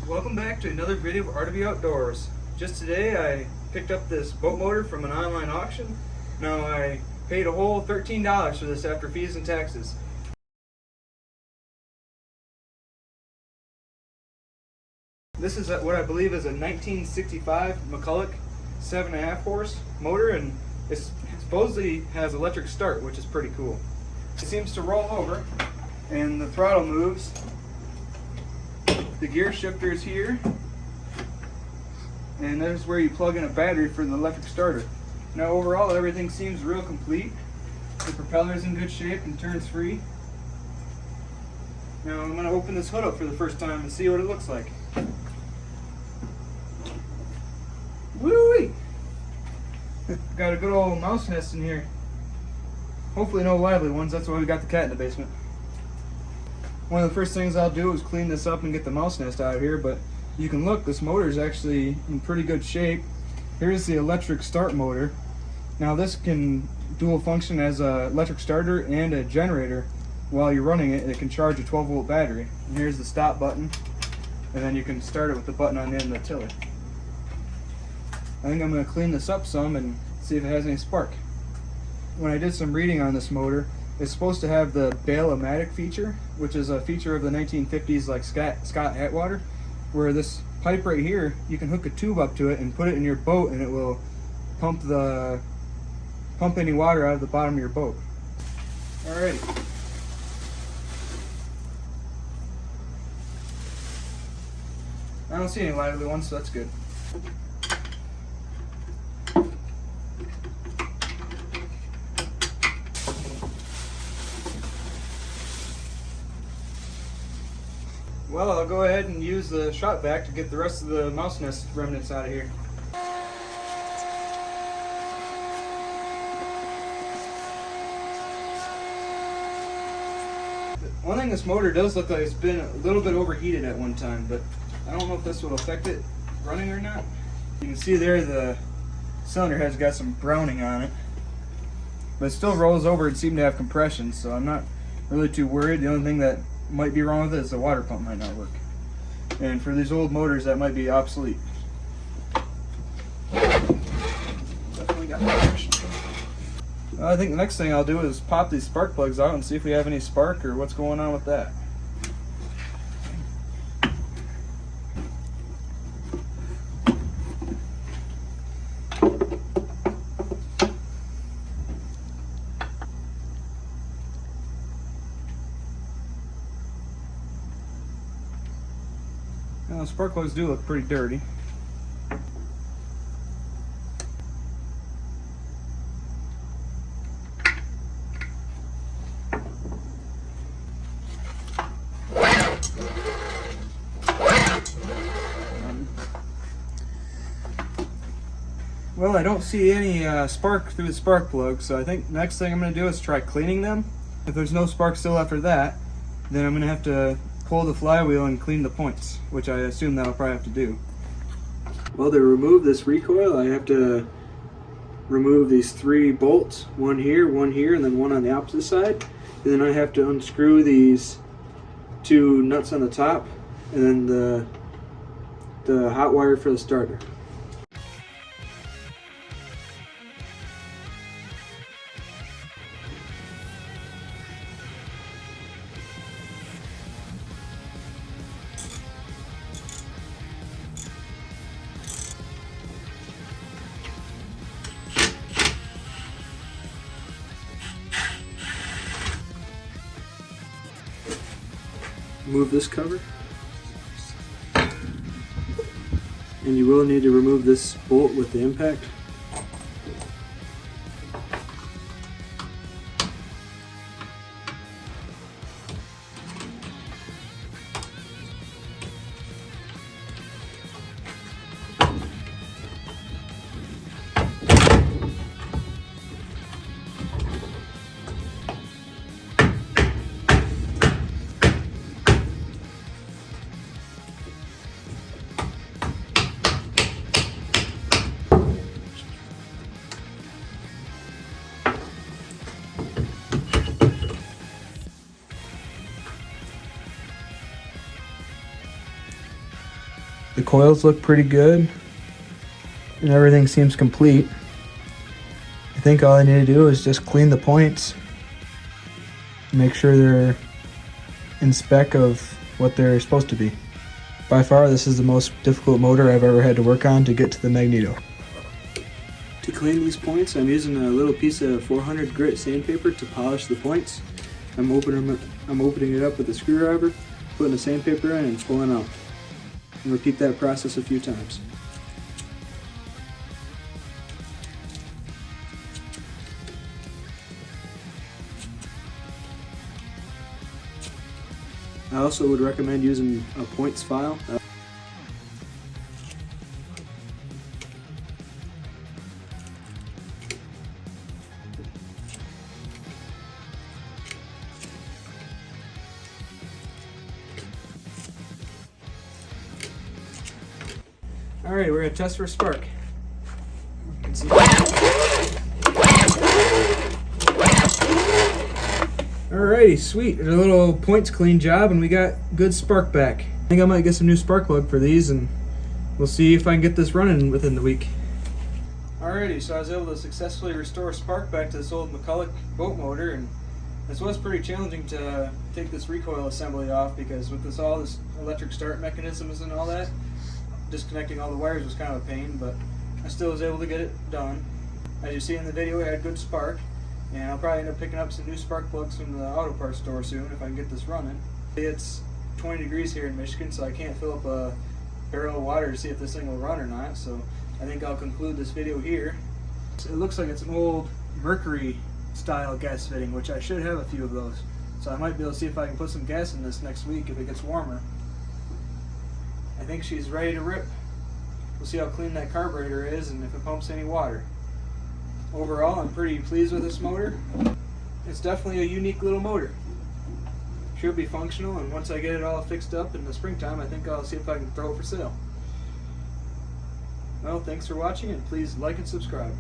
Welcome back to another video of Art of the Outdoors. Just today I picked up this boat motor from an online auction. Now I paid a whole $13 for this after fees and taxes. This is what I believe is a 1965 McCulloch 7.5 horse motor, and it supposedly has electric start, which is pretty cool. It seems to roll over and the throttle moves. The gear shifter is here, and there's where you plug in a battery for the electric starter. Now overall everything seems real complete. The propeller is in good shape and turns free. Now I'm going to open this hood up for the first time and see what it looks like. Woo-wee! Got a good old mouse nest in here. Hopefully no lively ones, that's why we got the cat in the basement. One of the first things I'll do is clean this up and get the mouse nest out of here, but you can look, this motor is actually in pretty good shape. Here's the electric start motor. Now this can dual function as an electric starter and a generator. While you're running it, it can charge a 12-volt battery. And here's the stop button, and then you can start it with the button on the end of the tiller. I think I'm going to clean this up some and see if it has any spark. When I did some reading on this motor, it's supposed to have the bail-o-matic feature, which is a feature of the 1950s like Scott Atwater, where this pipe right here, you can hook a tube up to it and put it in your boat, and it will pump any water out of the bottom of your boat. Alrighty. I don't see any lively ones, so that's good. Well, I'll go ahead and use the shop vac to get the rest of the mouse nest remnants out of here. One thing, this motor does look like it's been a little bit overheated at one time, but I don't know if this will affect it running or not. You can see there the cylinder head's got some browning on it, but it still rolls over and seems to have compression, so I'm not really too worried. The only thing that might be wrong with it is the water pump might not work, and for these old motors that might be obsolete. Definitely got compression. I think the next thing I'll do is pop these spark plugs out and see if we have any spark or what's going on with that. Now, the spark plugs do look pretty dirty. Well, I don't see any spark through the spark plug, so I think the next thing I'm going to do is try cleaning them. If there's no spark still after that, then I'm going to have to pull the flywheel and clean the points, which I assume that I'll probably have to do. Well, to remove this recoil, I have to remove these 3 bolts, one here, and then one on the opposite side. And then I have to unscrew these 2 nuts on the top, and then the hot wire for the starter. Remove this cover, and you will need to remove this bolt with the impact. The coils look pretty good and everything seems complete. I think all I need to do is just clean the points, make sure they're in spec of what they're supposed to be. By far, this is the most difficult motor I've ever had to work on to get to the magneto. To clean these points, I'm using a little piece of 400 grit sandpaper to polish the points. I'm opening it up with a screwdriver, putting the sandpaper in and pulling out. And repeat that process a few times. I also would recommend using a points file. Alright, we're going to test for a spark. Alrighty, sweet. There's a little points clean job and we got good spark back. I think I might get some new spark plug for these and we'll see if I can get this running within the week. Alrighty, so I was able to successfully restore spark back to this old McCulloch boat motor, and this was pretty challenging to take this recoil assembly off because with all this electric start mechanisms and all that, disconnecting all the wires was kind of a pain, but I still was able to get it done. As you see in the video, I had good spark, and I'll probably end up picking up some new spark plugs from the auto parts store soon if I can get this running. It's 20 degrees here in Michigan, so I can't fill up a barrel of water to see if this thing will run or not, so I think I'll conclude this video here. It looks like it's an old Mercury style gas fitting, which I should have a few of those, so I might be able to see if I can put some gas in this next week if it gets warmer. I think she's ready to rip. We'll see how clean that carburetor is and if it pumps any water. Overall, I'm pretty pleased with this motor. It's definitely a unique little motor. Should be functional, and once I get it all fixed up in the springtime, I think I'll see if I can throw it for sale. Well, thanks for watching, and please like and subscribe.